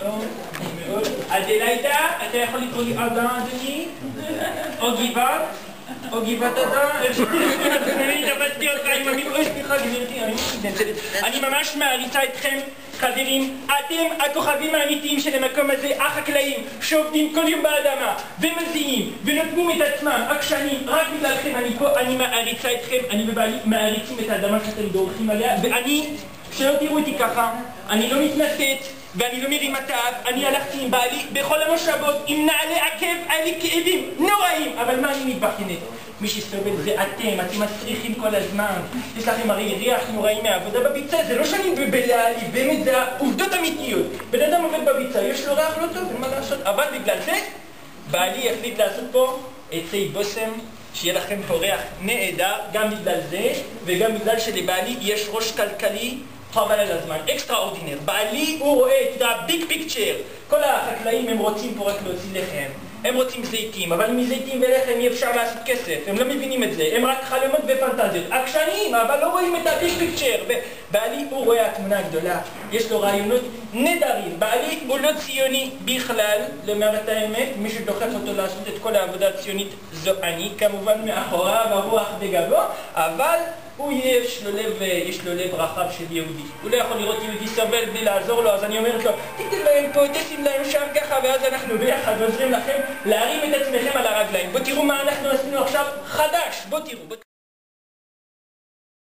מאוד. אדליידה, אתה יכול לקרוא לי אדם, אדוני? או גבעת? או גבעת אדם? אני התאבדתי אותך עם המיקרו, סליחה גברתי, אני ממש מעריצה אתכם, חברים. אתם הכוכבים האמיתיים של המקום הזה, החקלאים, שעובדים כל יום באדמה, ומזיעים, ונותנים את עצמם, עקשנים, רק בגללכם אני פה, אני מעריצה אתכם, אני ובעלי מעריצים את האדמה שאתם דורכים עליה, ואני, שלא תראו אותי ככה, אני לא מתנשאת, ואני לא מרים התאב, אני הלכתי עם בעלי בכל המושבות, עם נעלי עקב, היה לי כאבים נוראים, אבל מה אני מתבחנת? מי שסובל זה אתם מצריכים כל הזמן, יש לכם הרי ריח נוראים מהעבודה בביצה, זה לא שאני בלעלי, באמת זה העובדות אמיתיות. בן אדם עובד בביצה, יש לו ריח לא טוב, אין מה לעשות, אבל בגלל זה, בעלי החליט לעשות פה עצי בושם, שיהיה לכם פה ריח נהדר, גם בגלל זה, וגם בגלל שלבעלי יש ראש כלכלי, חבל על הזמן, אקסטראורדינר. בעלי הוא רואה את הביג פיקצ'ר. כל החקלאים הם רוצים פה רק להוציא לחם. הם רוצים זיתים, אבל מזיתים ולחם אי אפשר לעשות כסף. הם לא מבינים את זה. הם רק חלומות ופנטזיות. עקשנים, אבל לא רואים את הביג פיקצ'ר. בעלי הוא רואה התמונה הגדולה. יש לו רעיונות נהדרים. בעלי הוא לא ציוני בכלל, לומר את האמת. מי שדוחף אותו לעשות את כל העבודה הציונית זו אני. כמובן מאחוריו הרוח בגבו, אבל יש לו לב רחב של יהודי. הוא לא יכול לראות יהודי סובל בלי לעזור לו, אז אני אומרת לו, תיתן להם פה, תשים להם שם ככה, ואז אנחנו ביחד עוזרים לכם להרים את עצמכם על הרגליים. בוא תראו מה אנחנו עשינו עכשיו חדש, בוא תראו.